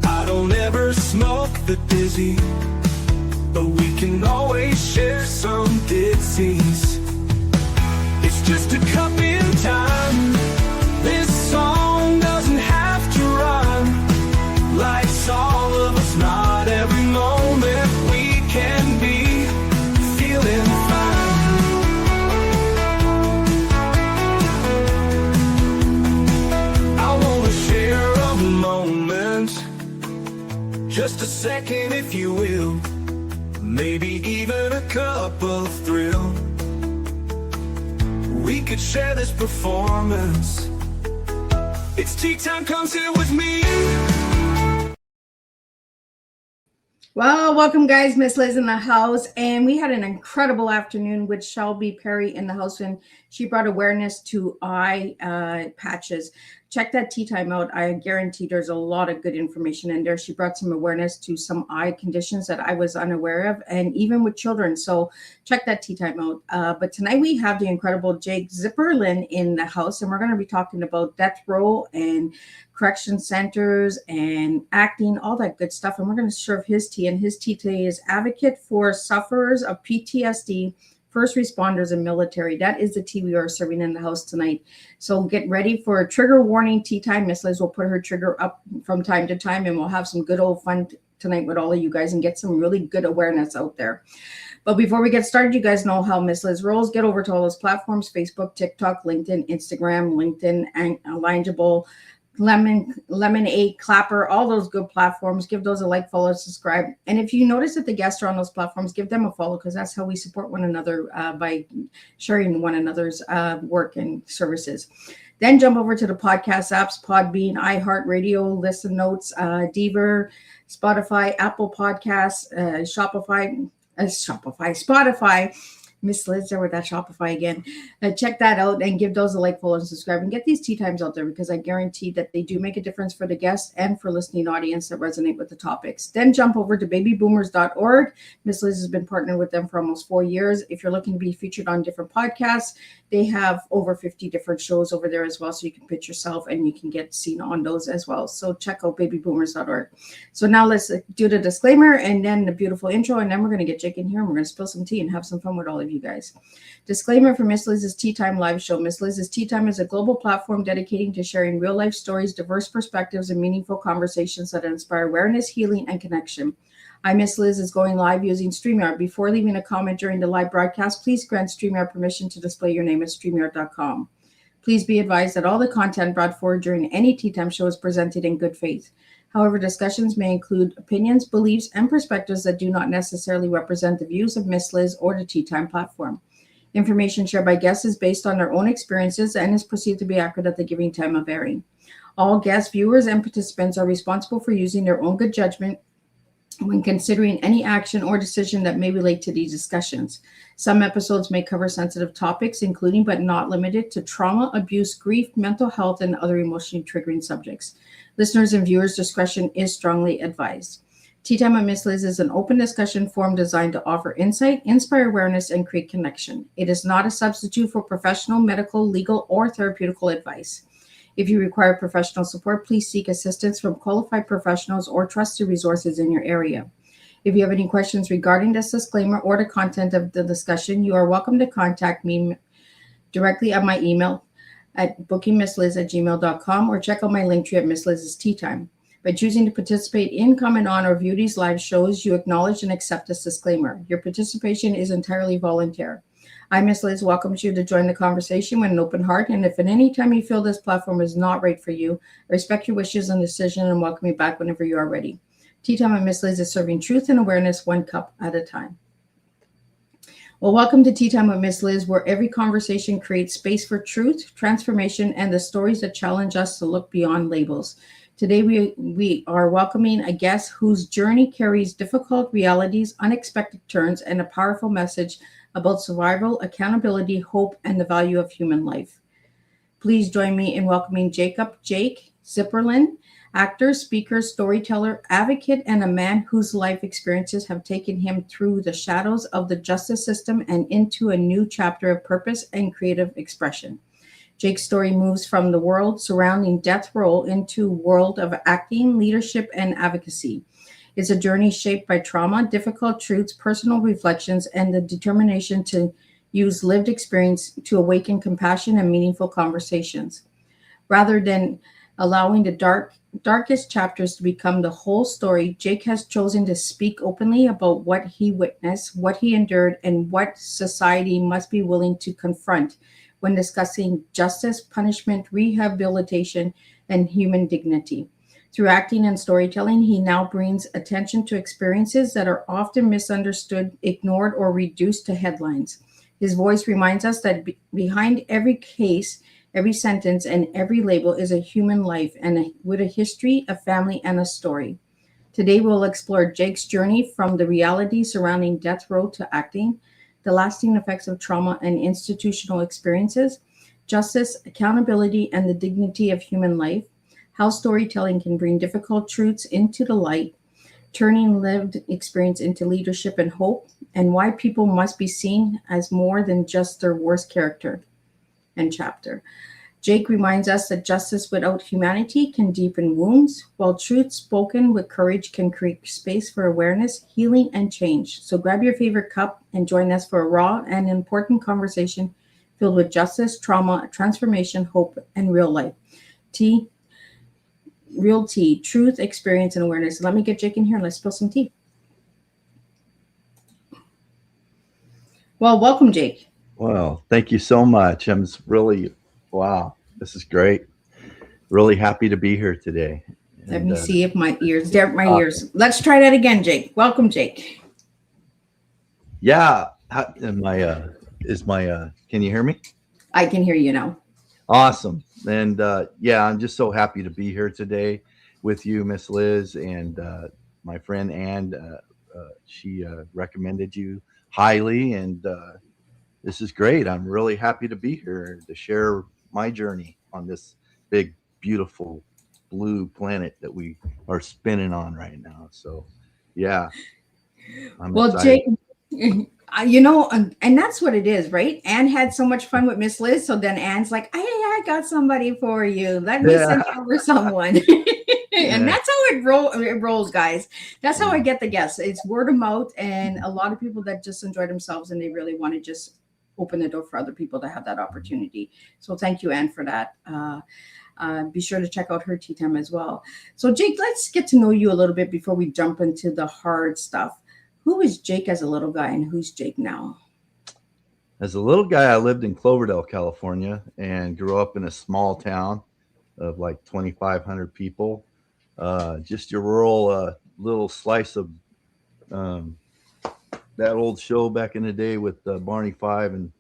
I don't ever smoke the dizzy, but we can always share some disease. It's just a cup in time. This song doesn't have to run. Life's all of us, not every moment we can be feeling fine. I wanna share a moment, just a second if you will, maybe even a cup of thrill. We could share this performance. It's tea time, come sit with me. Well, welcome guys, Miss Liz in the house, and we had an incredible afternoon with Shelby Perry in the house, and she brought awareness to eye patches. Check that tea time out. I guarantee there's a lot of good information in there. She brought some awareness to some eye conditions that I was unaware of, and even with children. So check that tea time out. But tonight we have the incredible Jake Zipperlin in the house, and we're going to be talking about death row and correction centers and acting, all that good stuff. And we're going to serve his tea, and his tea today is advocate for sufferers of PTSD, first responders, and military. That is the tea we are serving in the house tonight. So get ready for a trigger warning tea time. Miss Liz will put her trigger up from time to time, and we'll have some good old fun tonight with all of you guys and get some really good awareness out there. But before we get started, you guys know how Miss Liz rolls. Get over to all those platforms: Facebook, TikTok, LinkedIn, Instagram, LinkedIn, and Alignable, Lemonade, Clapper, all those good platforms. Give those a like, follow, subscribe. And if you notice that the guests are on those platforms, give them a follow, because that's how we support one another by sharing one another's work and services. Then jump over to the podcast apps: Podbean, iHeartRadio, Listen Notes, Deezer, Spotify, Apple Podcasts, Spotify. Miss Liz there with that Shopify again. Check that out and give those a like, follow, and subscribe, and get these tea times out there, because I guarantee that they do make a difference for the guests and for listening audience that resonate with the topics. Then jump over to babyboomers.org. Miss Liz has been partnered with them for almost 4 years. If you're looking to be featured on different podcasts, they have over 50 different shows over there as well, so you can pitch yourself and you can get seen on those as well. So check out babyboomers.org. So now let's do the disclaimer and then the beautiful intro, and then we're going to get Jake in here and we're going to spill some tea and have some fun with all of you guys. Disclaimer for Miss Liz's Tea Time live show. Miss Liz's Tea Time is a global platform dedicating to sharing real life stories, diverse perspectives, and meaningful conversations that inspire awareness, healing, and connection. I, Miss Liz, is going live using StreamYard. Before leaving a comment during the live broadcast, please grant StreamYard permission to display your name at StreamYard.com. Please be advised that all the content brought forward during any Tea Time show is presented in good faith. However, discussions may include opinions, beliefs, and perspectives that do not necessarily represent the views of Miss Liz or the Tea Time platform. Information shared by guests is based on their own experiences and is perceived to be accurate at the giving time of airing. All guests, viewers, and participants are responsible for using their own good judgment when considering any action or decision that may relate to these discussions. Some episodes may cover sensitive topics, including but not limited to trauma, abuse, grief, mental health, and other emotionally triggering subjects. Listeners' and viewers' discretion is strongly advised. Tea Time with Miss Liz is an open discussion forum designed to offer insight, inspire awareness, and create connection. It is not a substitute for professional, medical, legal, or therapeutical advice. If you require professional support, please seek assistance from qualified professionals or trusted resources in your area. If you have any questions regarding this disclaimer or the content of the discussion, you are welcome to contact me directly at my email at bookingmissliz@gmail.com, or check out my link tree at Miss Liz's Tea Time. By choosing to participate in, comment on, or view these live shows, you acknowledge and accept this disclaimer. Your participation is entirely voluntary. I, Miss Liz, welcomes you to join the conversation with an open heart, and if at any time you feel this platform is not right for you, I respect your wishes and decision and welcome you back whenever you are ready. Tea Time with Miss Liz is serving truth and awareness one cup at a time. Well, welcome to Tea Time with Miss Liz, where every conversation creates space for truth, transformation, and the stories that challenge us to look beyond labels. Today, we are welcoming a guest whose journey carries difficult realities, unexpected turns, and a powerful message about survival, accountability, hope, and the value of human life. Please join me in welcoming Jake Zipperlin, actor, speaker, storyteller, advocate, and a man whose life experiences have taken him through the shadows of the justice system and into a new chapter of purpose and creative expression. Jake's story moves from the world surrounding death row into world of acting, leadership, and advocacy. It's a journey shaped by trauma, difficult truths, personal reflections, and the determination to use lived experience to awaken compassion and meaningful conversations. Rather than allowing the darkest chapters to become the whole story, Jake has chosen to speak openly about what he witnessed, what he endured, and what society must be willing to confront when discussing justice, punishment, rehabilitation, and human dignity. Through acting and storytelling, he now brings attention to experiences that are often misunderstood, ignored, or reduced to headlines. His voice reminds us that behind every case, every sentence, and every label is a human life with a history, a family, and a story. Today, we'll explore Jake's journey from the reality surrounding death row to acting, the lasting effects of trauma and institutional experiences, justice, accountability, and the dignity of human life, how storytelling can bring difficult truths into the light, turning lived experience into leadership and hope, and why people must be seen as more than just their worst character and chapter. Jake reminds us that justice without humanity can deepen wounds, while truth spoken with courage can create space for awareness, healing, and change. So grab your favorite cup and join us for a raw and important conversation filled with justice, trauma, transformation, hope, and real life. Real tea, truth, experience, and awareness. Let me get Jake in here and let's spill some tea. Well, welcome, Jake. Well, thank you so much. I'm really, wow, this is great. Really happy to be here today. Let me see if my ears, ears. Let's try that again, Jake. Welcome, Jake. Yeah. Can you hear me? I can hear you now. Awesome. And yeah, I'm just so happy to be here today with you, Miss Liz, and my friend Ann. She recommended you highly, and this is great. I'm really happy to be here to share my journey on this big, beautiful blue planet that we are spinning on right now. So, yeah. Well, Jake, and that's what it is, right? Anne had so much fun with Miss Liz. So then Anne's like, hey, I got somebody for you. Let me send over someone. And that's how it rolls, guys. That's how I get the guests. It's word of mouth, and a lot of people that just enjoy themselves and they really want to just open the door for other people to have that opportunity. So thank you, Anne, for that. Be sure to check out her tea time as well. So Jake, let's get to know you a little bit before we jump into the hard stuff. Who was Jake as a little guy, and who's Jake now? As a little guy, I lived in Cloverdale, California, and grew up in a small town of like 2,500 people. Just your rural little slice of that old show back in the day with Barney Five and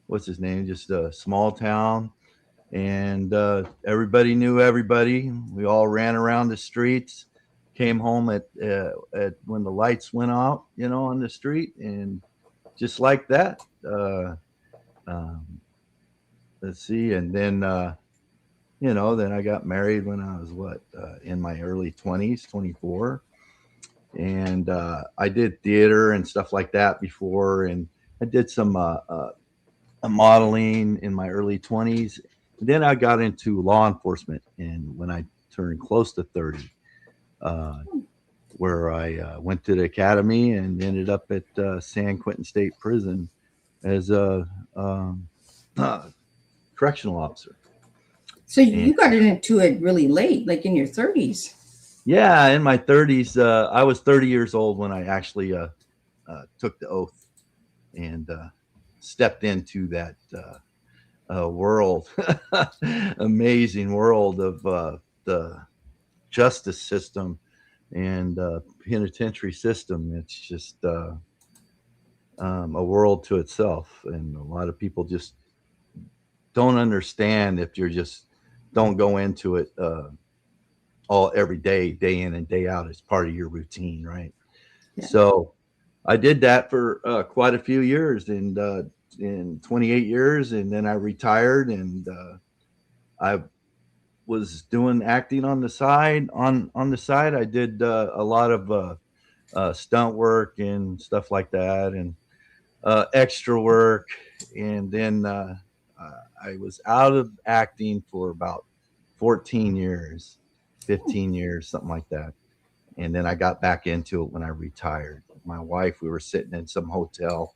what's his name? Just a small town, and everybody knew everybody. We all ran around the streets. Came home at when the lights went out, on the street, and just like that. Let's see, and then then I got married when I was in my early 20s, 24, and I did theater and stuff like that before, and I did some modeling in my early 20s. And then I got into law enforcement, and when I turned close to 30. Where I went to the academy and ended up at San Quentin State Prison as a correctional officer. So you got into it really late, like in your 30s. Yeah, in my 30s. I was 30 years old when I actually took the oath and stepped into that world, amazing world of the justice system and penitentiary system. It's just a world to itself, and a lot of people just don't understand if you just don't go into it every day in and day out as part of your routine, right? Yeah. So I did that for quite a few years, and in 28 years, and then I retired, and I was doing acting on the side. On the side, I did a lot of stunt work and stuff like that, and extra work. And then I was out of acting for about 14 years, 15 years, something like that. And then I got back into it when I retired. My wife, we were sitting in some hotel,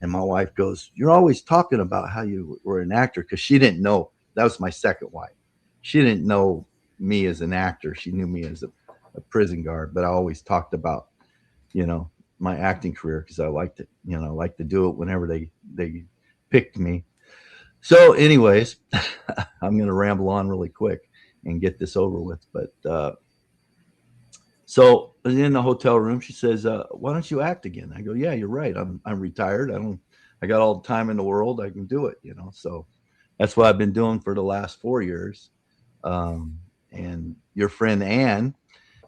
and my wife goes, "You're always talking about how you were an actor," because she didn't know that was my second wife. She didn't know me as an actor. She knew me as a prison guard, but I always talked about, my acting career because I liked it. Like to do it whenever they picked me. So, anyways, I'm going to ramble on really quick and get this over with. But so in the hotel room, she says, "Why don't you act again?" I go, "Yeah, you're right. I'm retired. I got all the time in the world. I can do it." So that's what I've been doing for the last 4 years. And your friend Ann,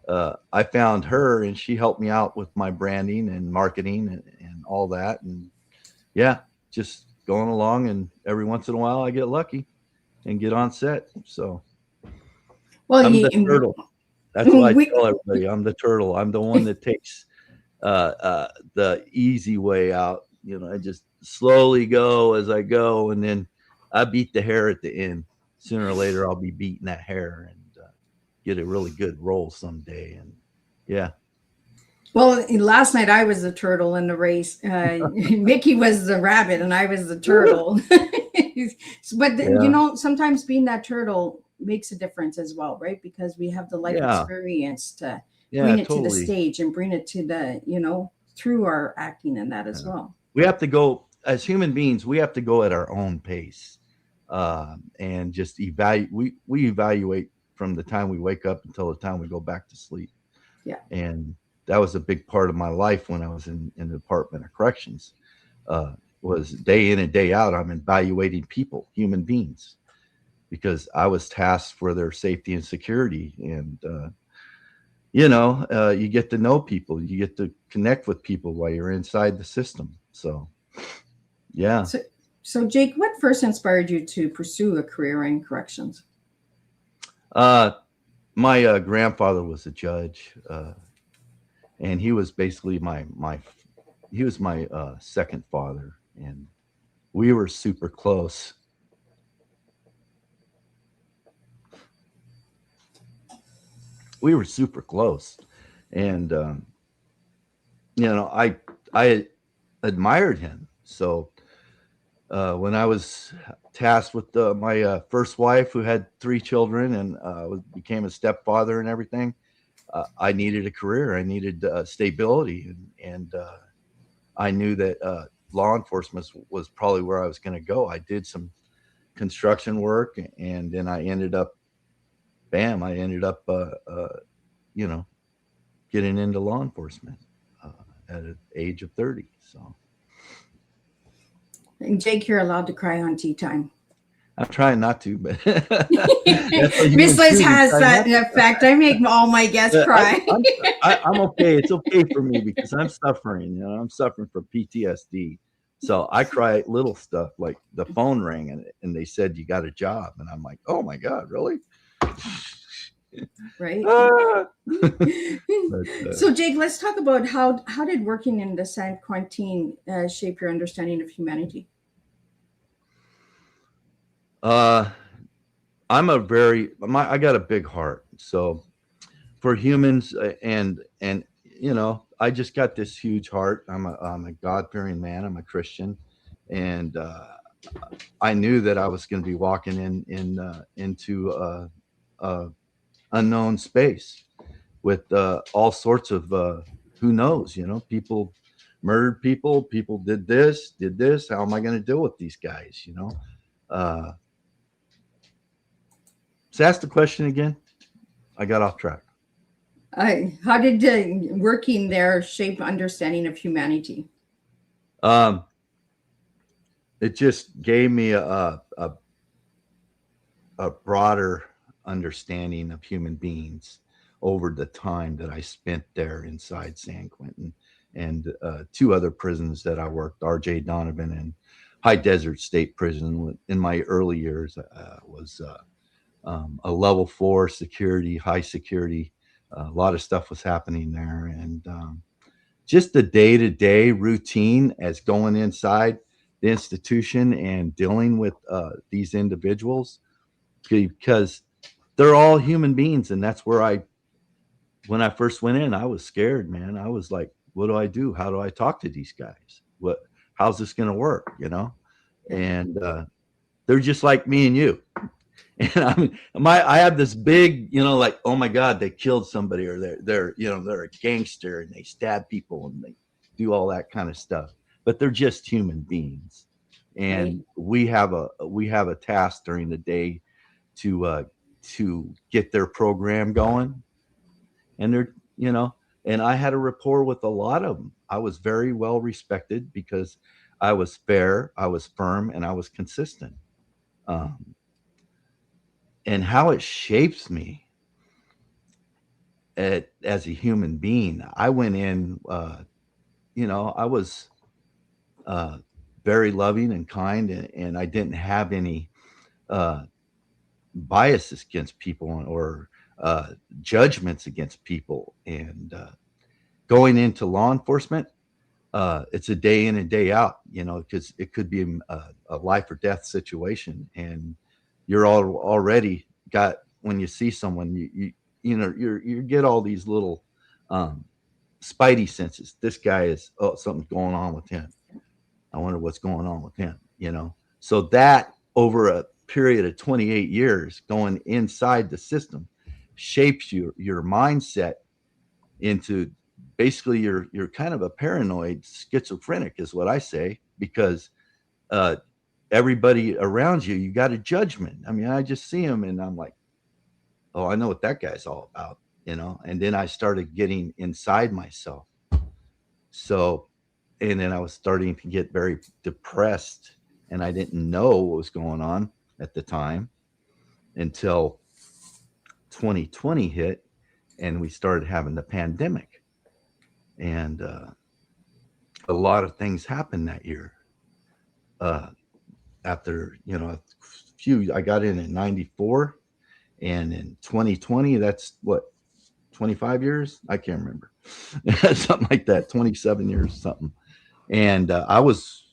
I found her, and she helped me out with my branding and marketing and all that. And yeah, just going along. And every once in a while, I get lucky and get on set. So I'm the turtle. That's why I tell everybody I'm the turtle. I'm the one that takes the easy way out. I just slowly go as I go, and then I beat the hair at the end. Sooner or later, I'll be beating that hair and get a really good role someday. And yeah. Well, last night I was the turtle in the race. Mickey was the rabbit, and I was the turtle. But sometimes being that turtle makes a difference as well, right? Because we have the life experience to bring it to the stage and bring it to the, through our acting and that as well. We have to go, as human beings, we have to go at our own pace and just evaluate. We evaluate from the time we wake up until the time we go back to sleep. Yeah. And that was a big part of my life when I was in the Department of Corrections, was day in and day out. I'm evaluating people, human beings, because I was tasked for their safety and security. And, you get to know people, you get to connect with people while you're inside the system. So, yeah. So Jake, what first inspired you to pursue a career in corrections? My grandfather was a judge, and he was basically my second father, and we were super close. And I admired him. So when I was tasked with my first wife, who had 3 children, and became a stepfather and everything, I needed a career. I needed stability, and I knew that law enforcement was probably where I was going to go. I did some construction work, and then I ended up getting into law enforcement at an age of 30. So, and Jake, you're allowed to cry on tea time. I'm trying not to, but Miss Liz has that effect. I make all my guests cry. I'm okay. It's okay for me because I'm suffering. I'm suffering from PTSD. So I cry at little stuff, like the phone rang and they said you got a job, and I'm like, oh my God, really? Right. So Jake, let's talk about how did working in the San Quentin shape your understanding of humanity? I got a big heart. So for humans, and I just got this huge heart. I'm a God-fearing man. I'm a Christian, and I knew that I was going to be walking into a unknown space with all sorts of who knows. People murdered people. People did this. How am I going to deal with these guys? So ask the question again. I got off track. How did working there shape understanding of humanity? It just gave me a broader understanding of human beings over the time that I spent there inside San Quentin, and 2 other prisons that I worked, R.J. Donovan and High Desert State Prison. In my early years, was a level 4 security, high security. A lot of stuff was happening there, and just the day-to-day routine as going inside, the institution and dealing with these individuals, because they're all human beings. And that's where when I first went in, I was scared, man. I was like, what do I do? How do I talk to these guys? How's this going to work? And they're just like me and you. And I mean, I have this big, like, oh my God, they killed somebody, or they're a gangster and they stab people and they do all that kind of stuff. But they're just human beings, and we have a task during the day to get their program going. And and I had a rapport with a lot of them. I was very well respected because I was fair, I was firm, and I was consistent. And how it shapes me as a human being. I went in, I was very loving and kind, and I didn't have any biases against people or judgments against people. And going into law enforcement, it's a day in and day out, because it could be a life or death situation, and you're already got, when you see someone, you get all these little spidey senses. This guy something's going on with him. I wonder what's going on with him, So that over a period of 28 years going inside the system shapes your mindset into basically you're kind of a paranoid schizophrenic, is what I say, because everybody around you got a judgment. I mean, I just see them and I'm like, oh, I know what that guy's all about, and then I started getting inside myself. So, and then I was starting to get very depressed, and I didn't know what was going on at the time until 2020 hit and we started having the pandemic. And a lot of things happened that year. After, I got in 94, and in 2020, that's what, 25 years? I can't remember. Something like that, 27 years, something. And I was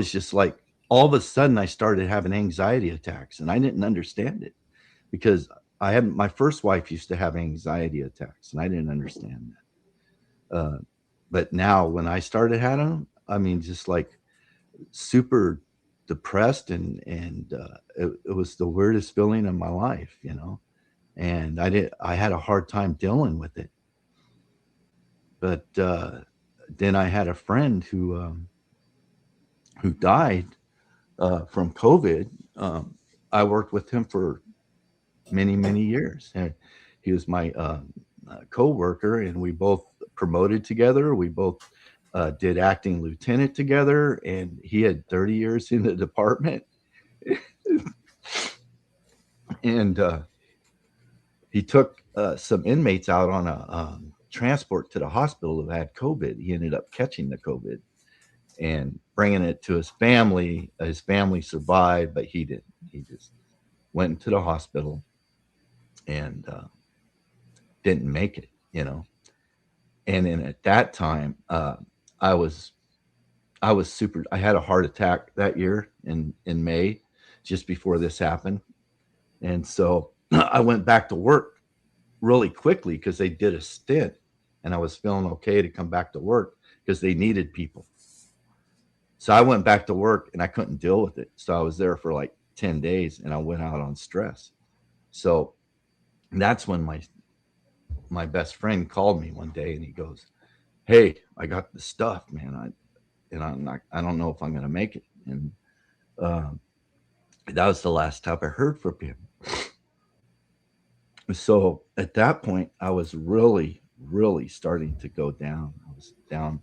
just like, all of a sudden I started having anxiety attacks, and I didn't understand it because my first wife used to have anxiety attacks, and I didn't understand that. But now when I started having them, I mean, just like super depressed, and it was the weirdest feeling in my life, and I had a hard time dealing with it. But then I had a friend who died from COVID. I worked with him for many, many years. And he was my co-worker, and we both promoted together. We both did acting lieutenant together, and he had 30 years in the department. And he took some inmates out on a transport to the hospital that had COVID. He ended up catching the COVID and bringing it to his family. His family survived, but he didn't. He just went into the hospital and didn't make it, And then at that time, I had a heart attack that year in May, just before this happened. And so I went back to work really quickly because they did a stint, and I was feeling okay to come back to work because they needed people. So I went back to work and I couldn't deal with it. So I was there for like 10 days and I went out on stress. So that's when my best friend called me one day and he goes, "Hey, I got the stuff, man. I don't know if I'm going to make it." And that was the last time I heard from him. So at that point, I was really, really starting to go down. I was down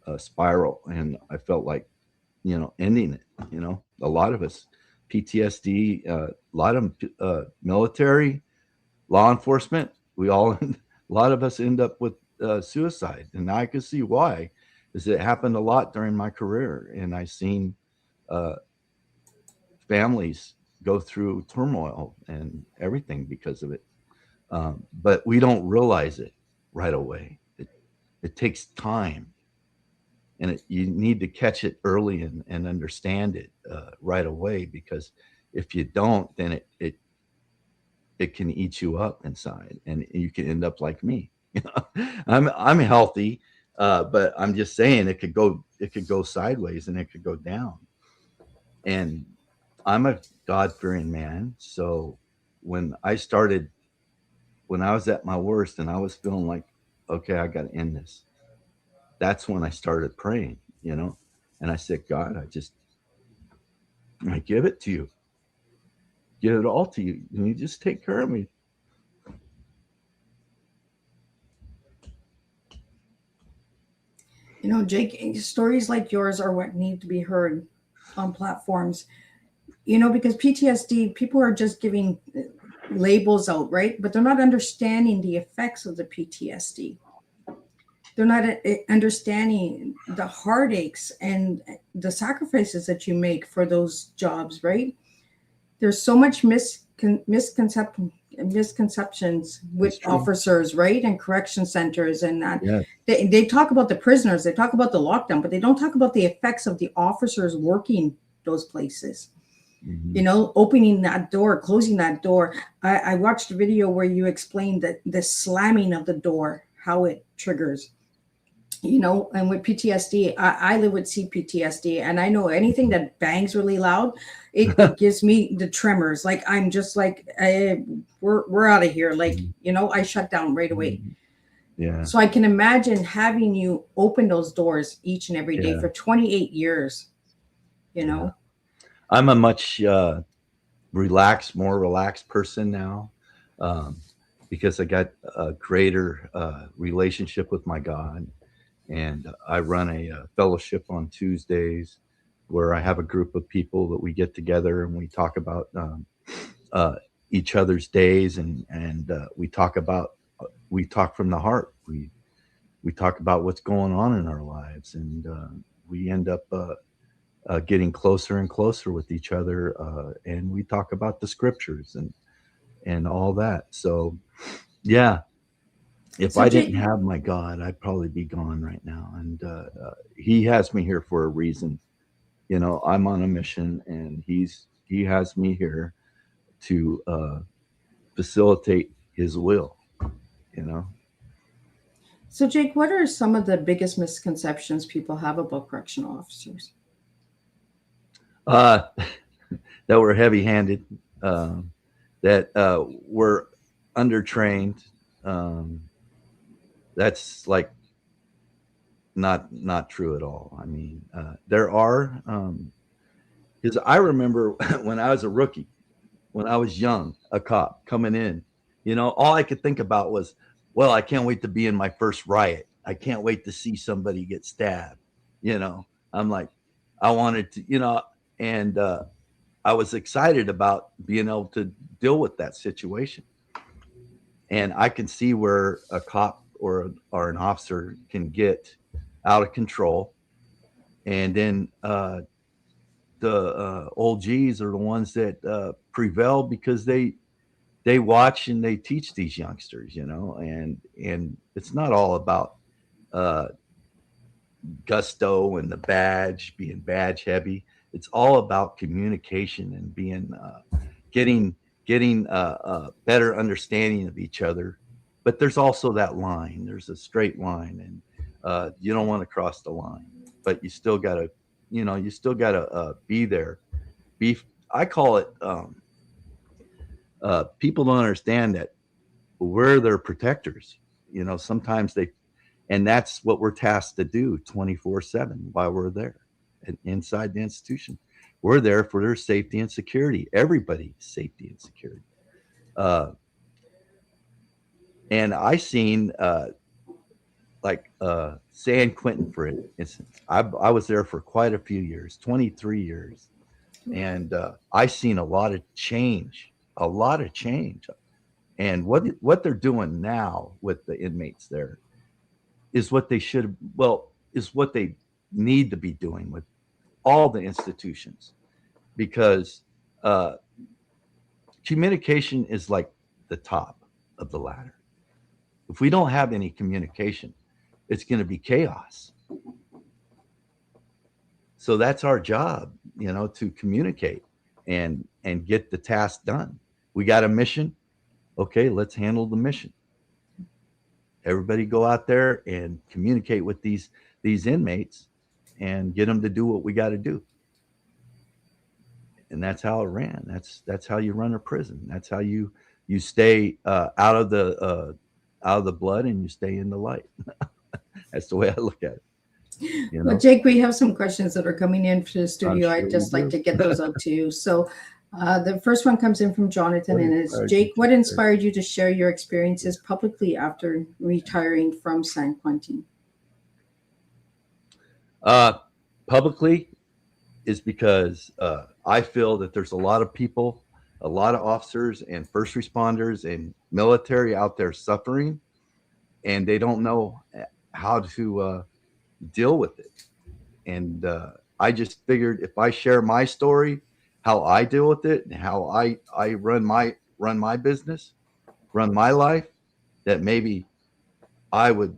a spiral, and I felt like, ending it. A lot of us, PTSD, a lot of military, law enforcement, a lot of us end up with suicide. And I could see why, because it happened a lot during my career, and I seen families go through turmoil and everything because of it. But we don't realize it right away. It takes time. and you need to catch it early and understand it right away, because if you don't, then it can eat you up inside, and you can end up like me. I'm healthy, but I'm just saying it could go sideways and it could go down. And I'm a God-fearing man, so when I was at my worst and I was feeling like, okay, I got to end this, that's when I started praying, and I said, God, I give it to you, give it all to you, and you just take care of me. Jake, stories like yours are what need to be heard on platforms, because PTSD, people are just giving labels out, right? But they're not understanding the effects of the PTSD. They're not understanding the heartaches and the sacrifices that you make for those jobs, right? There's so much misconceptions with officers, right? And correction centers and that. Yeah. They talk about the prisoners, they talk about the lockdown, but they don't talk about the effects of the officers working those places. Mm-hmm. Opening that door, closing that door. I watched a video where you explained that the slamming of the door, how it triggers. And with PTSD, I live with CPTSD, and I know anything that bangs really loud, it gives me the tremors. Like, I'm just like, we're out of here. Like, I shut down right away. Yeah. So I can imagine having you open those doors each and every day for 28 years, Yeah. I'm a much more relaxed person now, because I got a greater relationship with my God. And I run a fellowship on Tuesdays where I have a group of people that we get together and we talk about each other's days, and we talk from the heart. We talk about what's going on in our lives, and we end up getting closer and closer with each other, and we talk about the scriptures and all that. So, yeah. If I didn't have my God, I'd probably be gone right now. And he has me here for a reason. I'm on a mission, and he has me here to facilitate his will. So, Jake, what are some of the biggest misconceptions people have about correctional officers? That we're heavy-handed, that we're undertrained. That's like not true at all. I mean, there are, because I remember when I was a rookie, when I was young, a cop coming in, all I could think about was, well, I can't wait to be in my first riot. I can't wait to see somebody get stabbed. I'm like, I wanted to, and I was excited about being able to deal with that situation. And I can see where a cop or an officer can get out of control, and then the old G's are the ones that prevail because they watch and they teach these youngsters, and it's not all about gusto and the badge, being badge heavy. It's all about communication and being getting a better understanding of each other. But there's also that line. There's a straight line, and you don't want to cross the line. But you still gotta, be there. I call it. People don't understand that we're their protectors. Sometimes and that's what we're tasked to do 24/7 while we're there and inside the institution. We're there for their safety and security, everybody's safety and security. And I seen San Quentin, for instance. I was there for quite a few years, 23 years. And I seen a lot of change. And what they're doing now with the inmates there is what they is what they need to be doing with all the institutions, because communication is like the top of the ladder. If we don't have any communication, it's going to be chaos. So that's our job, to communicate and get the task done. We got a mission. Okay, let's handle the mission. Everybody go out there and communicate with these inmates and get them to do what we got to do. And that's how it ran. That's how you run a prison. That's how you stay out of the blood and you stay in the light. That's the way I look at it. Well, Jake, we have some questions that are coming in to the studio. Sure I'd just like do. to get those up to you. So the first one comes in from Jonathan, and it's, Jake, what inspired you to share your experiences publicly after retiring from San Quentin? Publicly is because I feel that there's a lot of people, a lot of officers and first responders and military out there suffering, and they don't know how to deal with it. And I just figured if I share my story, how I deal with it, and how I run my business, run my life, that maybe I would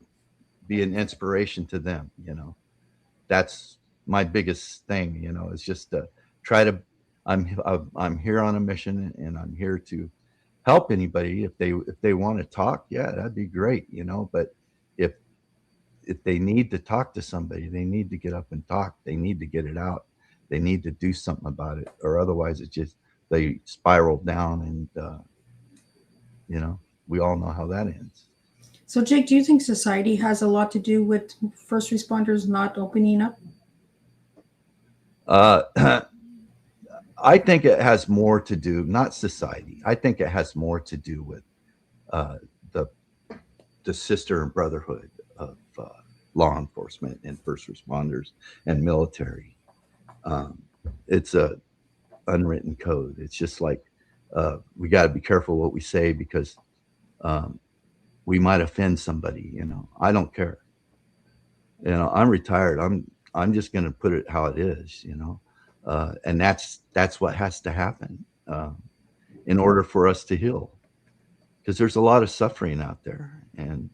be an inspiration to them. That's my biggest thing. Is just to try to. I'm here on a mission, and I'm here to help anybody if they want to talk. Yeah, that'd be great. But if they need to talk to somebody, they need to get up and talk. They need to get it out. They need to do something about it, or otherwise they spiral down, and we all know how that ends. So, Jake, do you think society has a lot to do with first responders not opening up? I think it has more to do, not society. I think it has more to do with the sister and brotherhood of law enforcement and first responders and military. It's a unwritten code. It's just like we got to be careful what we say, because we might offend somebody. I don't care. I'm retired. I'm just going to put it how it is. And that's what has to happen in order for us to heal, because there's a lot of suffering out there, and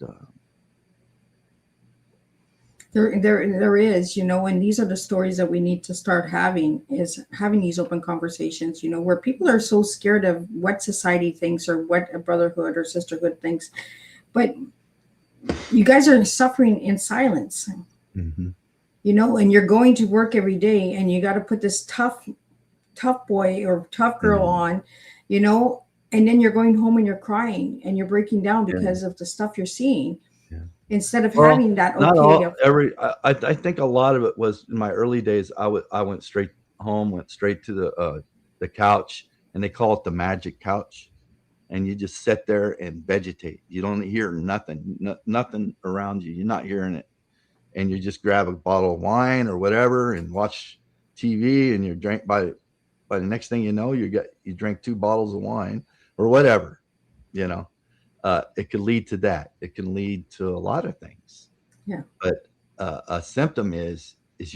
There is, and these are the stories that we need to start having these open conversations, where people are so scared of what society thinks or what a brotherhood or sisterhood thinks. But you guys are suffering in silence, mm-hmm. And you're going to work every day, and you got to put this tough boy or tough girl on, and then you're going home and you're crying and you're breaking down because of the stuff you're seeing. Instead of having that, I think a lot of it was in my early days. I went straight home, went straight to the couch, and they call it the magic couch, and you just sit there and vegetate. You don't hear nothing, nothing around you. You're not hearing it, and you just grab a bottle of wine or whatever and watch TV, and you drink by the next thing you know, you drink 2 bottles of wine or whatever, It could lead to that. It can lead to a lot of things. Yeah. But a symptom is if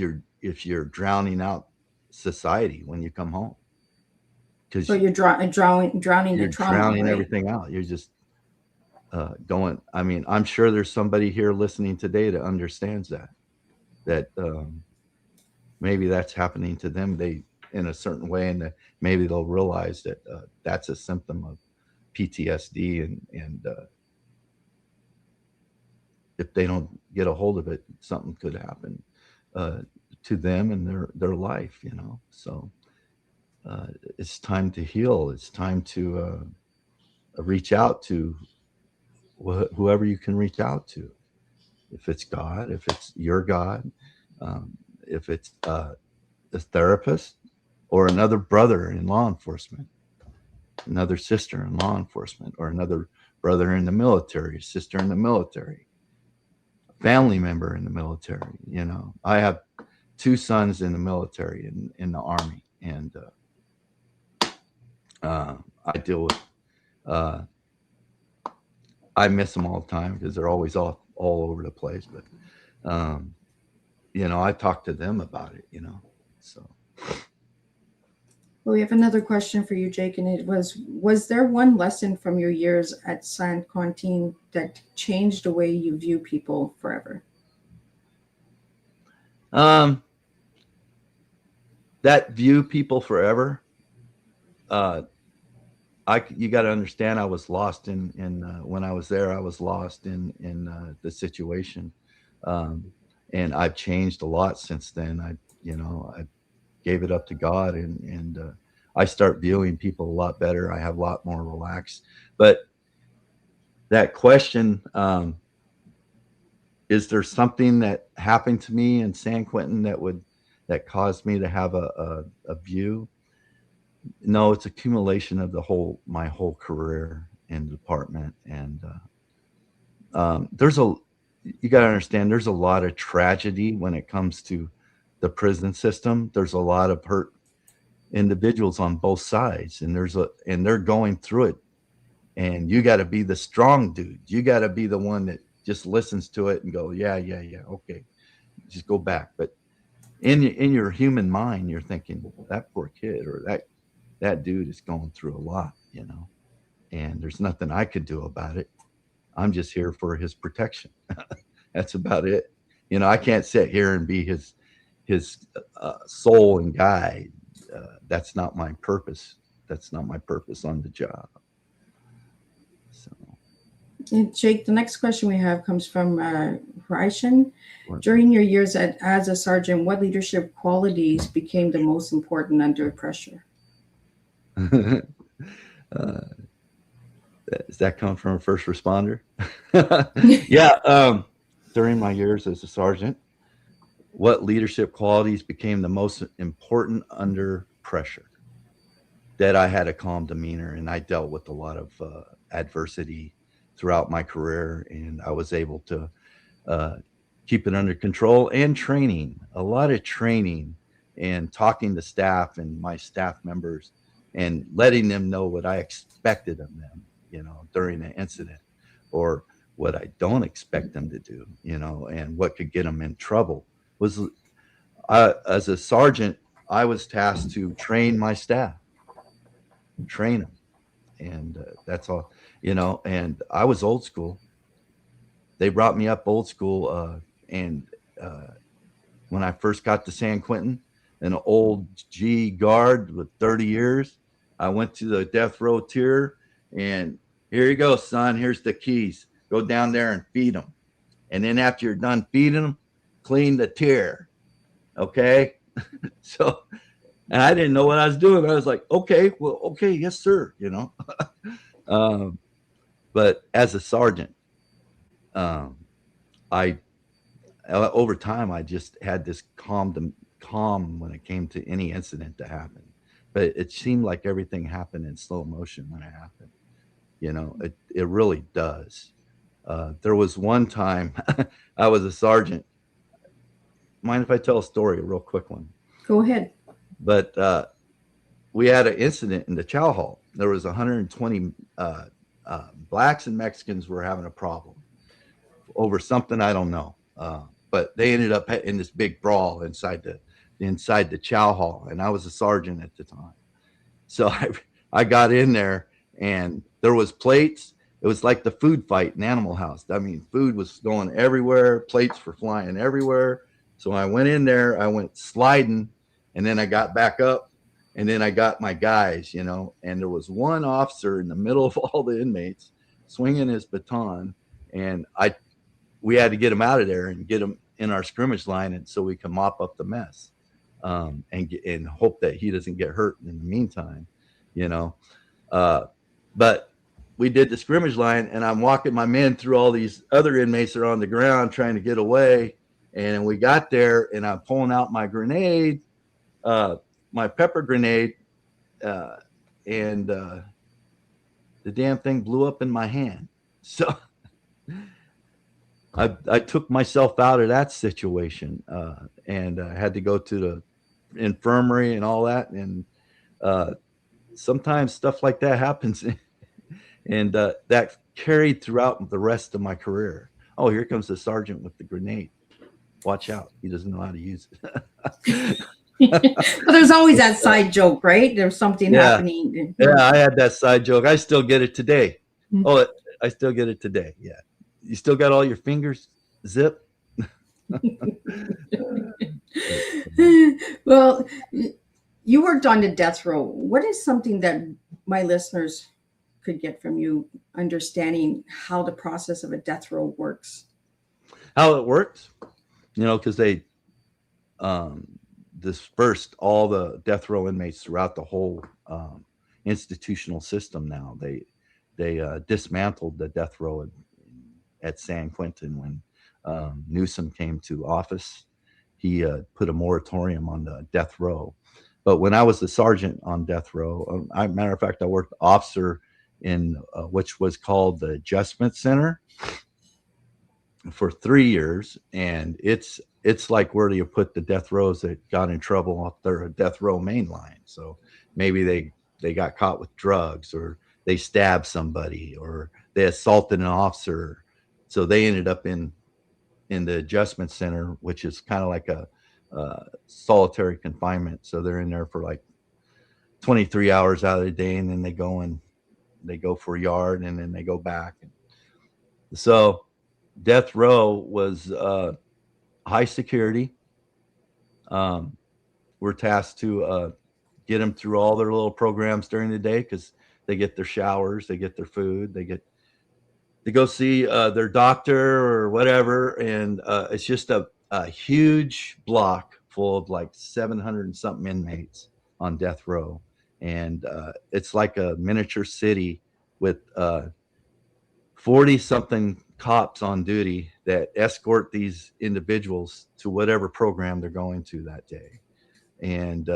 you're drowning out society when you come home. So you're drowning the trauma. You're drowning right? everything out. You're just going. I mean, I'm sure there's somebody here listening today that understands that maybe that's happening to them. In a certain way, and maybe they'll realize that that's a symptom of PTSD, and if they don't get a hold of it, something could happen to them and their life. So it's time to heal. It's time to reach out to whoever you can reach out to. If it's God, if it's your God, if it's a therapist, or another brother in law enforcement, another sister in law enforcement, or another brother in the military, sister in the military, family member in the military. I have 2 sons in the military, in the Army, and I deal with, I miss them all the time because they're always all over the place. But, I talk to them about it, so. Well, we have another question for you, Jake, and it was there one lesson from your years at San Quentin that changed the way you view people forever? that view people forever. You got to understand, I was lost in when I was there. I was lost in the situation, and I've changed a lot since then. I gave it up to God, and I start viewing people a lot better. I have a lot more relaxed. But that question, is there something that happened to me in San Quentin that caused me to have a view? No, it's accumulation of my whole career in the department. And you got to understand, there's a lot of tragedy when it comes to the prison system. There's a lot of hurt individuals on both sides, and they're going through it. And you got to be the strong dude. You got to be the one that just listens to it and go, yeah, okay, just go back. But in your human mind, you're thinking, that poor kid or that dude is going through a lot, and there's nothing I could do about it. I'm just here for his protection. That's about it. I can't sit here and be his soul and guide. That's not my purpose. That's not my purpose on the job. So, And Jake, the next question we have comes from Raishan. During your years as a sergeant, what leadership qualities became the most important under pressure? Does that come from a first responder? Yeah. During my years as a sergeant, what leadership qualities became the most important under pressure? That I had a calm demeanor, and I dealt with a lot of adversity throughout my career, and I was able to keep it under control, and a lot of training, and talking to staff and my staff members and letting them know what I expected of them, during an incident, or what I don't expect them to do, and what could get them in trouble. As a sergeant, I was tasked to train my staff, train them. And that's all, and I was old school. They brought me up old school. And when I first got to San Quentin, an old G guard with 30 years, I went to the death row tier, and here you go, son, here's the keys. Go down there and feed them. And then after you're done feeding them, clean the tier. Okay. So, and I didn't know what I was doing. I was like, okay, yes, sir. But as a sergeant, over time, I just had this calm when it came to any incident that happened. But it seemed like everything happened in slow motion when it happened. It really does. There was one time I was a sergeant. Mind if I tell a story, a real quick one? Go ahead. But we had an incident in the chow hall. There was 120 blacks and Mexicans were having a problem over something I don't know. But they ended up in this big brawl inside the chow hall, and I was a sergeant at the time. So I got in there, and there was plates. It was like the food fight in Animal House. I mean, food was going everywhere. Plates were flying everywhere. So I went in there, I went sliding, and then I got back up, and then I got my guys, and there was one officer in the middle of all the inmates swinging his baton, and we had to get him out of there and get him in our scrimmage line, and so we can mop up the mess, and hope that he doesn't get hurt in the meantime, but we did the scrimmage line, and I'm walking my men through all these other inmates that are on the ground trying to get away. And we got there, and I'm pulling out my grenade, my pepper grenade, and the damn thing blew up in my hand. So I took myself out of that situation, and I had to go to the infirmary and all that. And sometimes stuff like that happens, and that carried throughout the rest of my career. Oh, here comes the sergeant with the grenade. Watch out. He doesn't know how to use it. Well, there's always that side joke, right? There's something happening. Yeah, I had that side joke. I still get it today. Oh, I still get it today. Yeah. You still got all your fingers zipped? Well, You worked on the death row. What is something that my listeners could get from you, understanding how the process of a death row works? How it works, because they dispersed all the death row inmates throughout the whole institutional system. Now they dismantled the death row at San Quentin when Newsom came to office. He put a moratorium on the death row. But when I was the sergeant on death row, matter of fact, I worked officer in which was called the Adjustment Center for 3 years, and it's like where do you put the death rows that got in trouble off their death row main line. So maybe they got caught with drugs, or they stabbed somebody, or they assaulted an officer. So they ended up in the Adjustment Center, which is kind of like a solitary confinement. So they're in there for like 23 hours out of the day, and then they go for a yard, and then they go back. So death row was high security. We're tasked to get them through all their little programs during the day, because they get their showers, they get their food, they get to go see their doctor or whatever. And it's just a huge block full of like 700 and something inmates on death row. And it's like a miniature city with 40 something cops on duty that escort these individuals to whatever program they're going to that day. And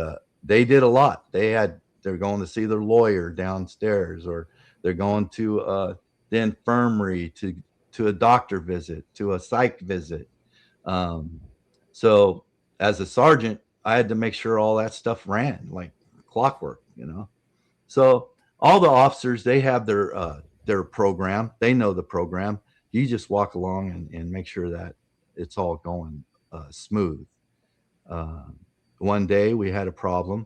they did a lot. They're going to see their lawyer downstairs, or they're going to the infirmary, to a doctor visit, to a psych visit. So as a sergeant, I had to make sure all that stuff ran like clockwork, So all the officers, they have their program. They know the program. You just walk along and make sure that it's all going smooth. One day we had a problem.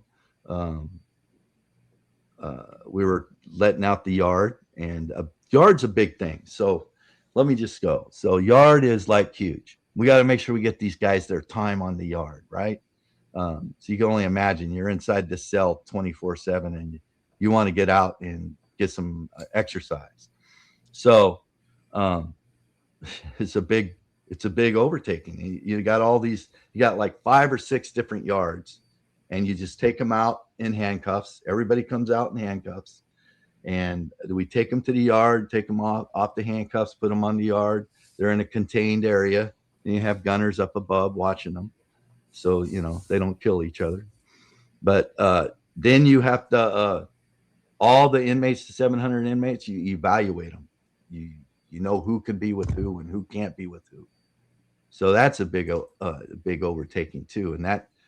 We were letting out the yard, and a yard's a big thing. So let me just go. So yard is like huge. We got to make sure we get these guys their time on the yard, right? So you can only imagine you're inside this cell 24/7, and you want to get out and get some exercise. So it's a big overtaking. You got all these, you got like 5 or 6 different yards, and you just take them out in handcuffs. Everybody comes out in handcuffs, and we take them to the yard, take them off the handcuffs, put them on the yard. They're in a contained area, and you have gunners up above watching them, so they don't kill each other. But then you have to all the inmates, the 700 inmates, you evaluate them. You know who can be with who and who can't be with who. So that's a big overtaking too, and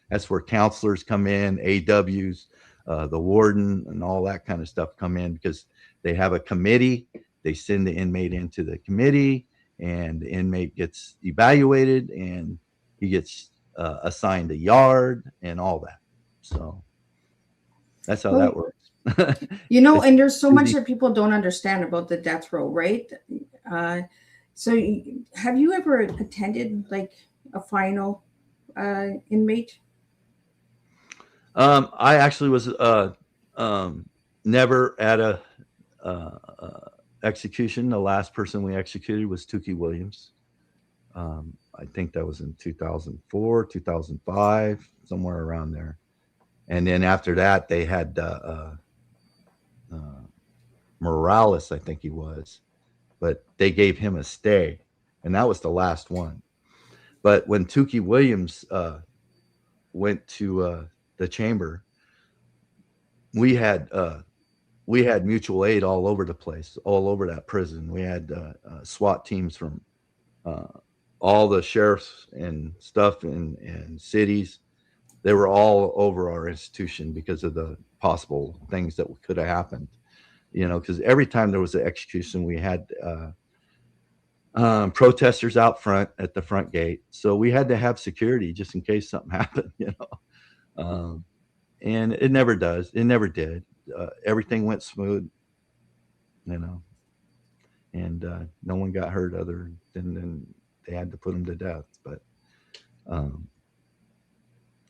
that's where counselors come in, AWs, the warden, and all that kind of stuff come in, because they have a committee. They send the inmate into the committee, and the inmate gets evaluated, and he gets assigned a yard and all that. So that's how that works. And there's so much that people don't understand about the death row, right? So have you ever attended like a final inmate? I actually was never at a execution. The last person we executed was Tukey Williams. I think that was in 2004, 2005, somewhere around there. And then after that, they had Morales, I think he was, but they gave him a stay, and that was the last one. But when Tukey Williams went to the chamber, we had mutual aid all over the place, all over that prison. We had SWAT teams from all the sheriffs and stuff in cities. They were all over our institution because of the possible things that could have happened. Because every time there was an execution, we had protesters out front at the front gate. So we had to have security just in case something happened, and it never does. It never did. Everything went smooth, and no one got hurt other than they had to put them to death. But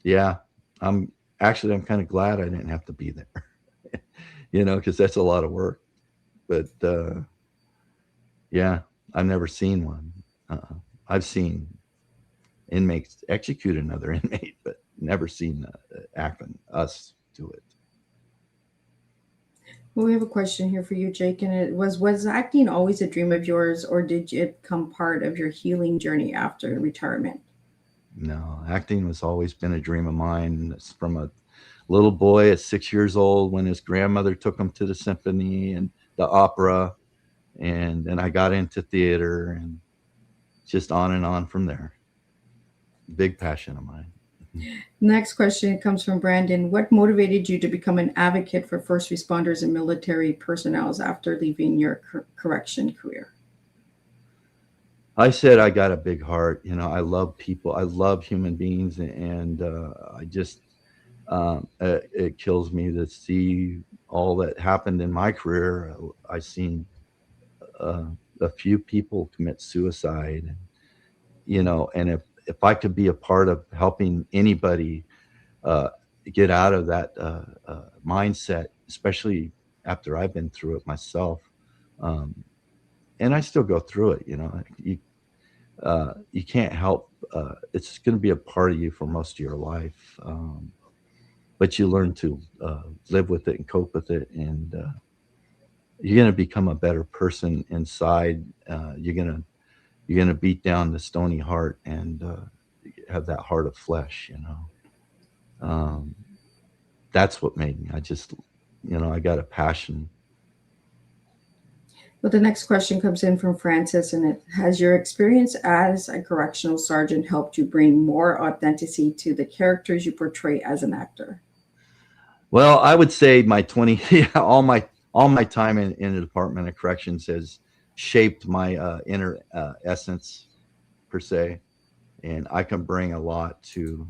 yeah, I'm actually, I'm kind of glad I didn't have to be there, because that's a lot of work. But yeah, I've never seen one. I've seen inmates execute another inmate, but never seen us do it. Well, we have a question here for you, Jake, and it was acting always a dream of yours, or did it become part of your healing journey after retirement? No, acting has always been a dream of mine. It's from a little boy at 6 years old when his grandmother took him to the symphony and the opera, and then I got into theater, and just on and on from there. Big passion of mine. Next question comes from Brandon. What motivated you to become an advocate for first responders and military personnel after leaving your correction career? I said I got a big heart. I love people. I love human beings, and I just it kills me to see all that happened in my career. I seen a few people commit suicide, and if I could be a part of helping anybody get out of that mindset, especially after I've been through it myself, and I still go through it. You can't help. It's going to be a part of you for most of your life, but you learn to live with it and cope with it, and you're going to become a better person inside. You're going to beat down the stony heart and have that heart of flesh. That's what made me. I just, I got a passion. Well, the next question comes in from Francis, and it has your experience as a correctional sergeant helped you bring more authenticity to the characters you portray as an actor? Well, I would say my 20, all my time in the Department of Corrections has shaped my inner essence, per se, and I can bring a lot to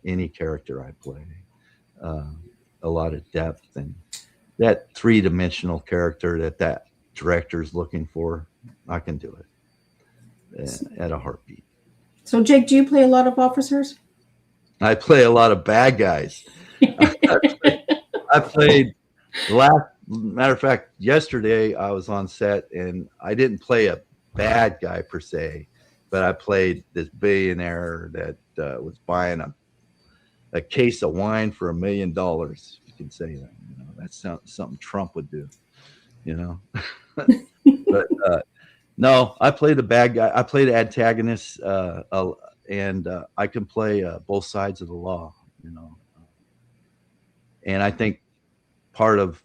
any character I play, a lot of depth, and that three-dimensional character that director's looking for, I can do it at a heartbeat. So, Jake, do you play a lot of officers? I play a lot of bad guys. I played matter of fact, yesterday I was on set and I didn't play a bad guy per se, but I played this billionaire that was buying a case of wine for $1 million. If you can say that, that's something Trump would do, But no, I play the bad guy. I play the antagonist, and I can play both sides of the law, and I think part of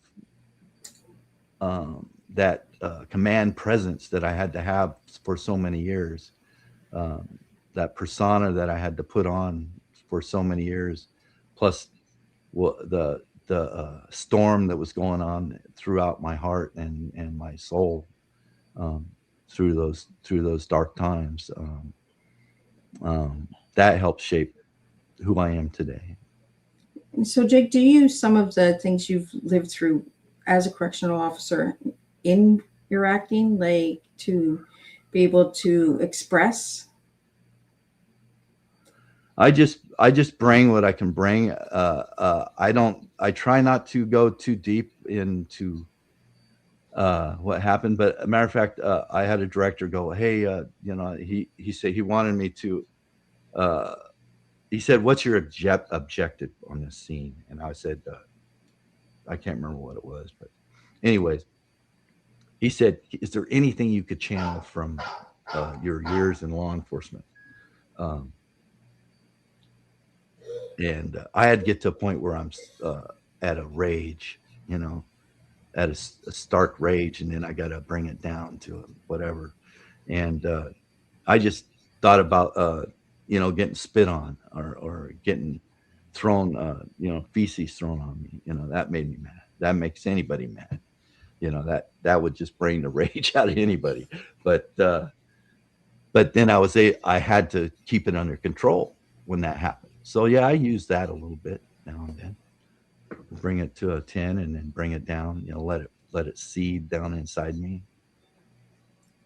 that command presence that I had to have for so many years, that persona that I had to put on for so many years, plus the storm that was going on throughout my heart and my soul through those dark times, that helped shape who I am today. So, Jake, do you use some of the things you've lived through as a correctional officer in your acting, like to be able to express? I just bring what I can bring. I try not to go too deep into what happened, but a matter of fact, I had a director go, hey, he said he wanted me to, he said, what's your objective on this scene? And I said, I can't remember what it was, but anyways, he said, is there anything you could channel from your years in law enforcement? And I had to get to a point where I'm at a rage, at a stark rage, and then I got to bring it down to whatever. And I just thought about, getting spit on or getting thrown, feces thrown on me. That made me mad. That makes anybody mad. That would just bring the rage out of anybody. But then I had to keep it under control when that happened. So yeah, I use that a little bit now and then. Bring it to a 10 and then bring it down, let it seed down inside me.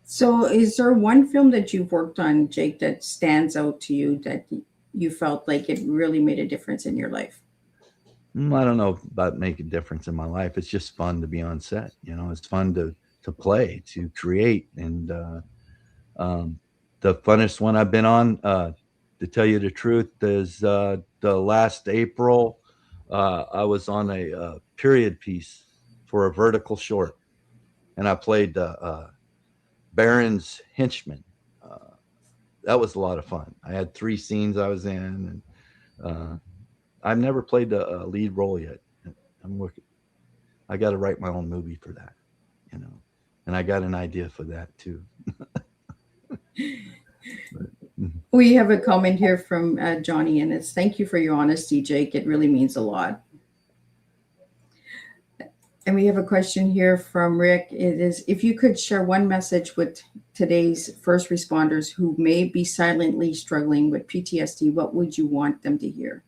So is there one film that you've worked on, Jake, that stands out to you that you felt like it really made a difference in your life? I don't know about making a difference in my life. It's just fun to be on set. You know, it's fun to play, to create, and um, the funnest one I've been on, to tell you the truth, is the last April. I was on a period piece for a vertical short, and I played Baron's henchman. Uh, that was a lot of fun. I had 3 scenes I was in, and I've never played a lead role yet. I'm working. I got to write my own movie for that, you know, and I got an idea for that too. But, We have a comment here from Johnny, and it's thank you for your honesty, Jake. It really means a lot. And we have a question here from Rick. It is if you could share one message with today's first responders who may be silently struggling with PTSD, what would you want them to hear?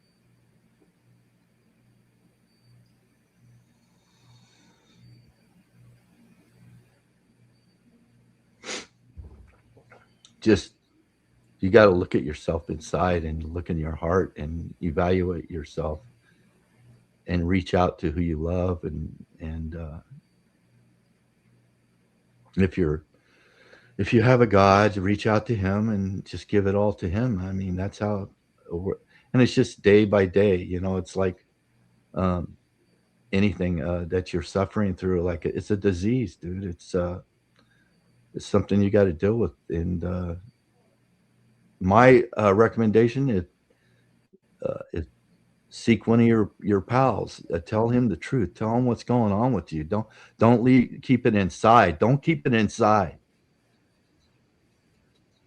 just you got to look at yourself inside and look in your heart and evaluate yourself and reach out to who you love, and if you're if you have a God, reach out to him and just give it all to him. I mean, that's how and it's just day by day, you know. It's like um anything that you're suffering through, like it's a disease, dude. It's something you got to deal with, and my recommendation is seek one of your pals. Tell him the truth. Tell him what's going on with you. Don't keep it inside. Don't keep it inside.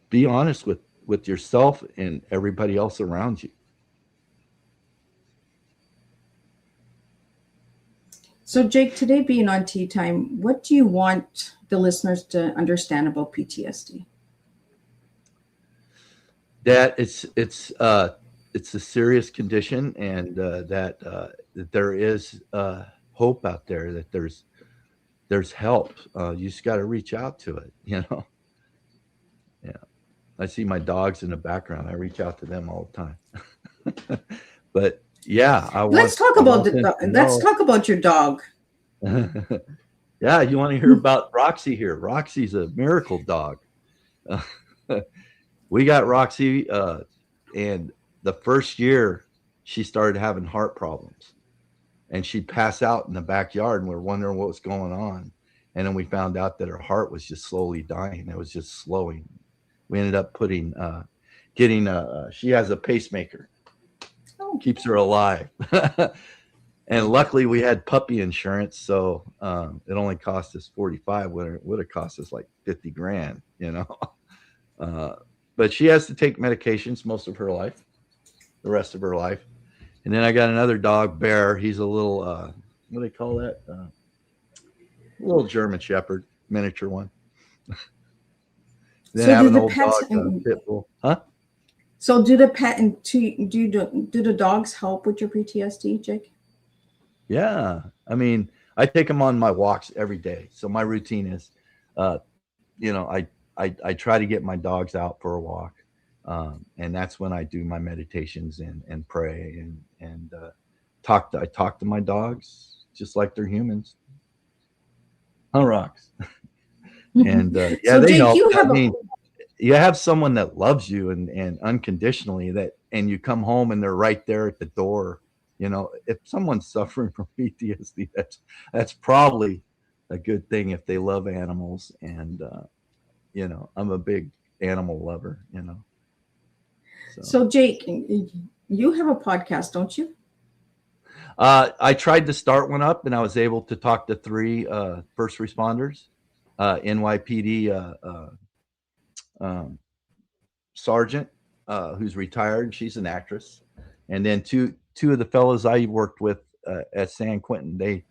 Be honest with yourself and everybody else around you. So, Jake, today being on Tea Time, what do you want the listeners to understand about PTSD? That it's a serious condition, and that there is hope out there. That there's help. You just got to reach out to it. You know. Yeah. I see my dogs in the background. I reach out to them all the time. But yeah, Let's talk I about want them to let's know. talk about your dog. Yeah, you want to hear about Roxy here? Roxy's a miracle dog. We got Roxy, and the first year she started having heart problems, and she'd pass out in the backyard, and we were wondering what was going on. And then we found out that her heart was just slowly dying. It was just slowing. We ended up getting she has a pacemaker, Oh, keeps her alive. And luckily we had puppy insurance, so it only cost us 45 when it would have cost us like 50 grand, you know. uh, but she has to take medications most of her life, the rest of her life. And then I got another dog, Bear. He's a little what do they call that, little German Shepherd, miniature one. Then so I have do an the old pets? dog, pit bull. Huh? So do the pet and do the dogs help with your PTSD, Jake? Yeah. I mean, I take them on my walks every day. So my routine is, uh, you know, I try to get my dogs out for a walk. And that's when I do my meditations and pray and I talk to my dogs just like they're humans. Huh, Rocks? And yeah, So, they Jake, help. you I have a mean, you have someone that loves you and unconditionally, and you come home and they're right there at the door. You know, if someone's suffering from PTSD, that's probably a good thing if they love animals. And you know, I'm a big animal lover, you know. So so Jake, you have a podcast, don't you? I tried to start one up, and I was able to talk to 3 first responders, NYPD um, sergeant, who's retired. She's an actress, and then two of the fellows I worked with at San Quentin. They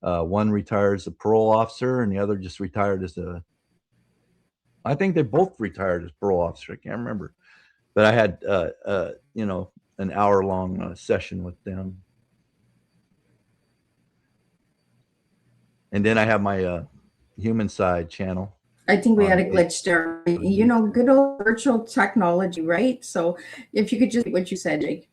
one retired as a parole officer, and the other just retired as a. I think they both retired as parole officer. I can't remember, but I had you know, an hour long session with them, and then I have my human side channel I think we had on a glitch there. You know, YouTube. good old virtual technology, right? So, if you could just what you said, Jake.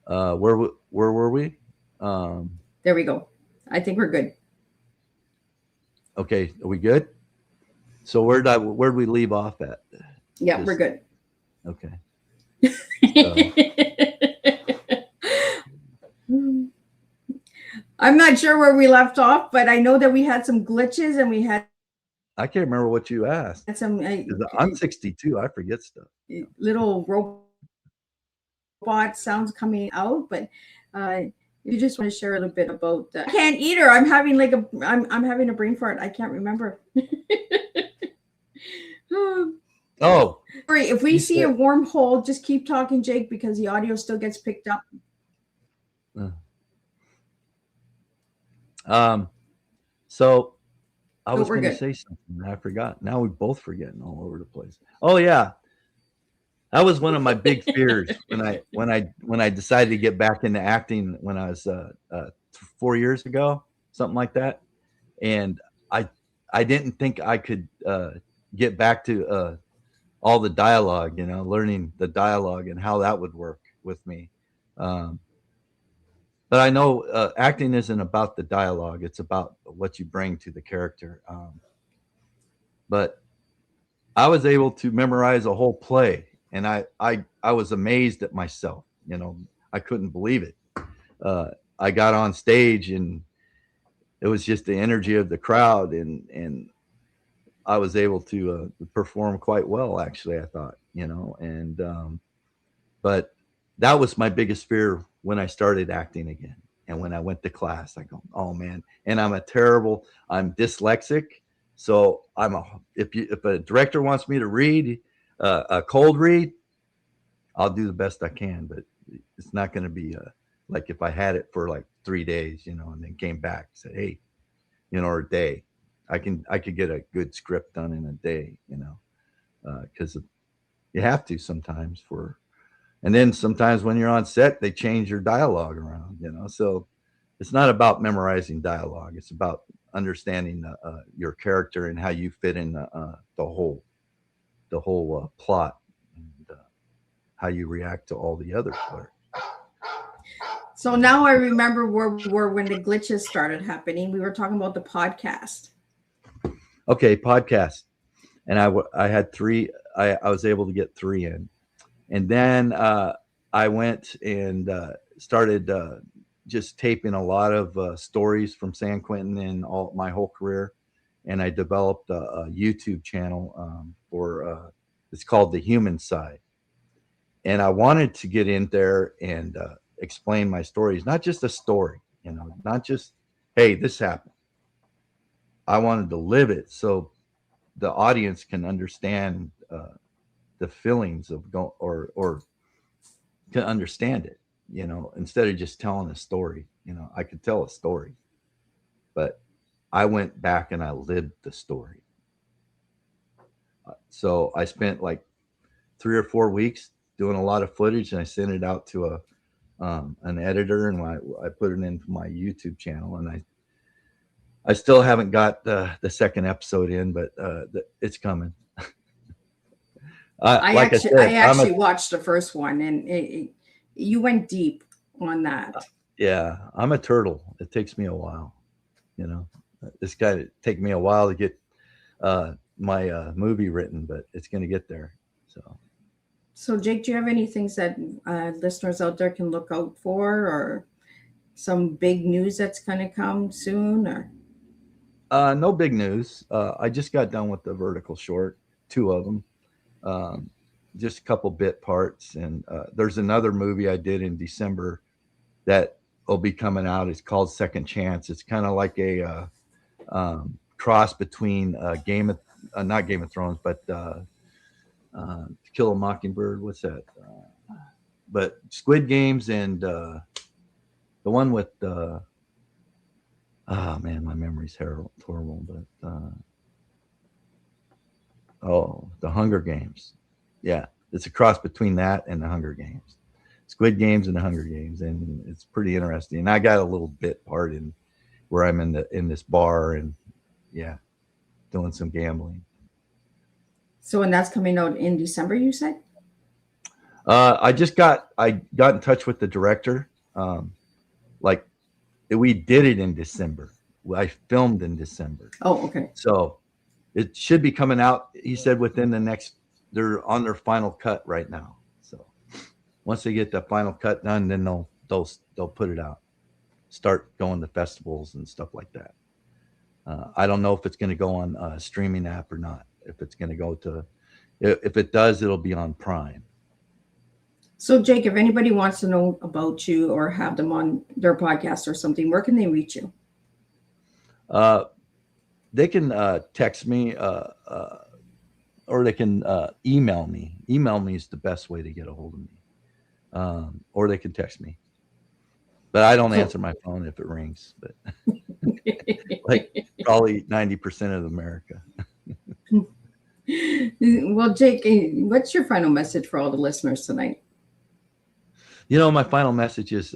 Where were we? There we go. I think we're good. Okay, are we good? So where'd we leave off at? Yeah, we're good. Okay. I'm not sure where we left off, but I know that we had some glitches and we had I can't remember what you asked. some I'm 62. I forget stuff. little robot sounds coming out, but you just want to share a little bit about I can't either. I'm having like I'm having a brain fart. I can't remember. Oh, sorry. If we see a wormhole, just keep talking, Jake, because the audio still gets picked up. So I was going to say something. I forgot. Now we're both forgetting all over the place. Oh yeah, that was one of my big fears when I decided to get back into acting when I was 4 years ago, something like that, and I didn't think I could get back to all the dialogue, learning the dialogue and how that would work with me. But I know acting isn't about the dialogue; it's about what you bring to the character. But I was able to memorize a whole play, and I was amazed at myself. I couldn't believe it. I got on stage, and it was just the energy of the crowd, and I was able to perform quite well, actually. I thought, and but that was my biggest fear when I started acting again. And when I went to class, I go, oh man. And I'm dyslexic. So if a director wants me to read a cold read, I'll do the best I can, but it's not going to be like if I had it for like 3 days, and then came back and said, hey, or a day, I could get a good script done in a day, because you have to sometimes and then sometimes when you're on set, they change your dialogue around, so it's not about memorizing dialogue. It's about understanding your character and how you fit in the whole plot, and how you react to all the other parts. So now I remember where we were when the glitches started happening. We were talking about the podcast. Okay, podcast. And I had 3. I was able to get 3 in. And then I went and started just taping a lot of stories from San Quentin and my whole career. And I developed a YouTube channel for it's called The Human Side. And I wanted to get in there and explain my stories, not just a story, not just, hey, this happened. I wanted to live it so the audience can understand the feelings of or can understand it, instead of just telling a story. I could tell a story, but I went back and I lived the story. So I spent like 3 or 4 weeks doing a lot of footage, and I sent it out to an editor, and I put it into my YouTube channel, and I still haven't got the second episode in, but it's coming. I actually watched the first one, and you went deep on that. Yeah, I'm a turtle. It takes me a while. It's got to take me a while to get my movie written, but it's going to get there. So, Jake, do you have any things that listeners out there can look out for, or some big news that's going to come soon? Or no big news. I just got done with the vertical short, 2 of them. Just a couple bit parts, and there's another movie I did in December that will be coming out. It's called Second Chance. It's kind of like a cross between not Game of Thrones, but To Kill a Mockingbird. What's that? But Squid Games and the one with oh man, my memory's horrible. But The Hunger Games. Yeah, it's a cross between that and The Hunger Games. Squid Games and The Hunger Games, and it's pretty interesting. And I got a little bit part in where I'm in this bar and doing some gambling. So, and that's coming out in December, you said? I got in touch with the director. Like we did it in December. I filmed in December. Oh, okay. So it should be coming out. He said within the next, they're on their final cut right now. So once they get the final cut done, then they'll put it out, start going to festivals and stuff like that. I don't know if it's going to go on a streaming app or not. If it's going to go to, if it does, it'll be on Prime. So, Jake, if anybody wants to know about you or have them on their podcast or something, where can they reach you? They can text me or they can email me. Email me is the best way to get a hold of me. Or they can text me. But I don't answer my phone if it rings. But like probably 90% of America. Well, Jake, what's your final message for all the listeners tonight? My final message is,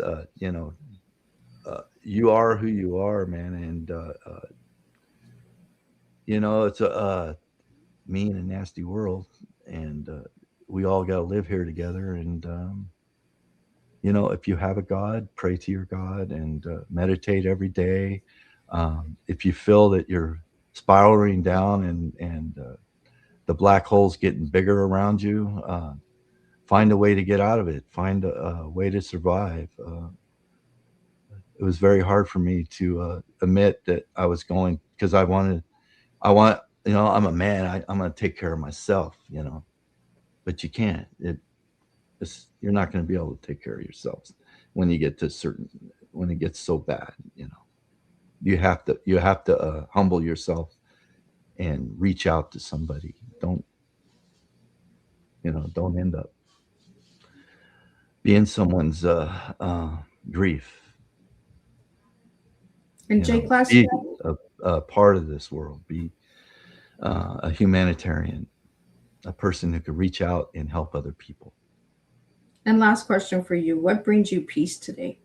you are who you are, man. And, it's a mean and nasty world. And we all got to live here together. And, if you have a God, pray to your God and meditate every day. If you feel that you're spiraling down and the black hole's getting bigger around you, find a way to get out of it. Find a way to survive. It was very hard for me to admit that I was going, because I'm a man. I'm going to take care of myself, but you can't. You're not going to be able to take care of yourselves when you get when it gets so bad. You have to humble yourself and reach out to somebody. Don't end up being someone's grief. And Jake, last be a part of this world. Be a humanitarian, a person who could reach out and help other people. And last question for you. What brings you peace today?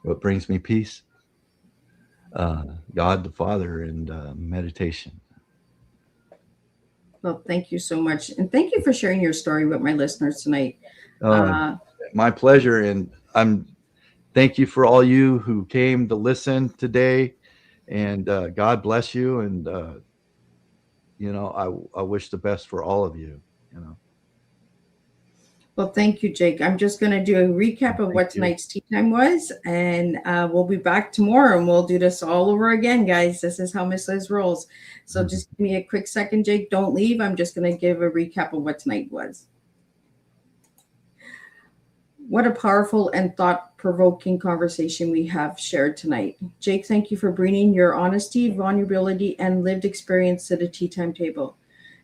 What brings me peace? God the Father and meditation. Well, thank you so much. And thank you for sharing your story with my listeners tonight. My pleasure. And thank you for all you who came to listen today. And God bless you. And, I wish the best for all of you, Well, thank you, Jake. I'm just going to do a recap of what tonight's tea time was, and we'll be back tomorrow, and we'll do this all over again, guys. This is how Miss Liz rolls. So just give me a quick second, Jake. Don't leave. I'm just going to give a recap of what tonight was. What a powerful and thought-provoking conversation we have shared tonight. Jake, thank you for bringing your honesty, vulnerability, and lived experience to the tea time table.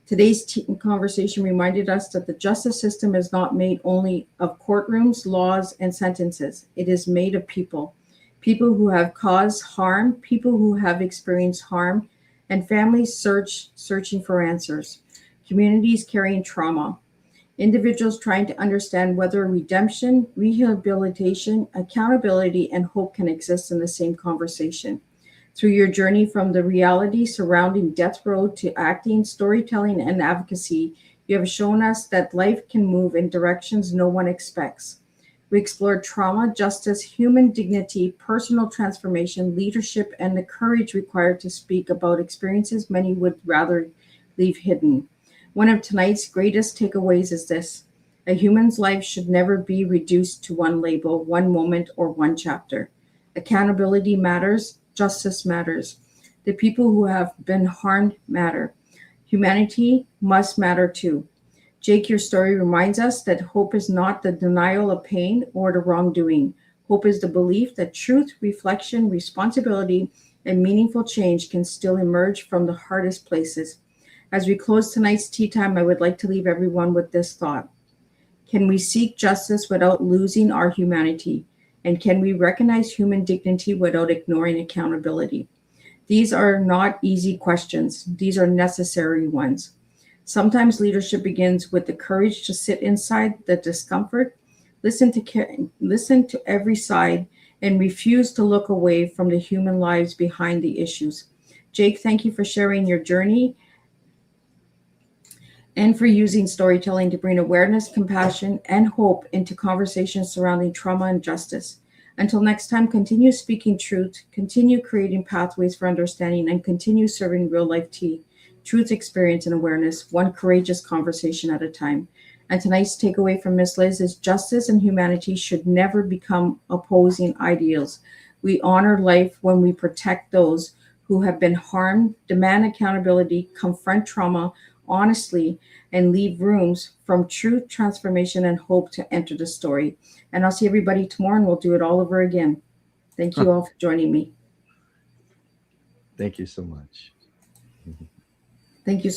Today's conversation reminded us that the justice system is not made only of courtrooms, laws, and sentences. It is made of people who have caused harm, people who have experienced harm, and families searching for answers, communities carrying trauma, individuals trying to understand whether redemption, rehabilitation, accountability, and hope can exist in the same conversation. Through your journey from the reality surrounding death row to acting, storytelling, and advocacy, you have shown us that life can move in directions no one expects. We explored trauma, justice, human dignity, personal transformation, leadership, and the courage required to speak about experiences many would rather leave hidden. One of tonight's greatest takeaways is this: a human's life should never be reduced to one label, one moment, or one chapter. Accountability matters. Justice matters. The people who have been harmed matter. Humanity must matter too. Jake, your story reminds us that hope is not the denial of pain or the wrongdoing. Hope is the belief that truth, reflection, responsibility, and meaningful change can still emerge from the hardest places. As we close tonight's tea time, I would like to leave everyone with this thought. Can we seek justice without losing our humanity? And can we recognize human dignity without ignoring accountability? These are not easy questions. These are necessary ones. Sometimes leadership begins with the courage to sit inside the discomfort, listen to every side, and refuse to look away from the human lives behind the issues. Jake, thank you for sharing your journey. and for using storytelling to bring awareness, compassion, and hope into conversations surrounding trauma and justice. Until next time, continue speaking truth, continue creating pathways for understanding, and continue serving real life tea, truth, experience, and awareness, one courageous conversation at a time. And tonight's takeaway from Miss Liz is justice and humanity should never become opposing ideals. We honor life when we protect those who have been harmed, demand accountability, confront trauma honestly, and leave rooms from truth, transformation, and hope to enter the story. And I'll see everybody tomorrow, and we'll do it all over again. Thank you all for joining me. Thank you so much. Thank you so much.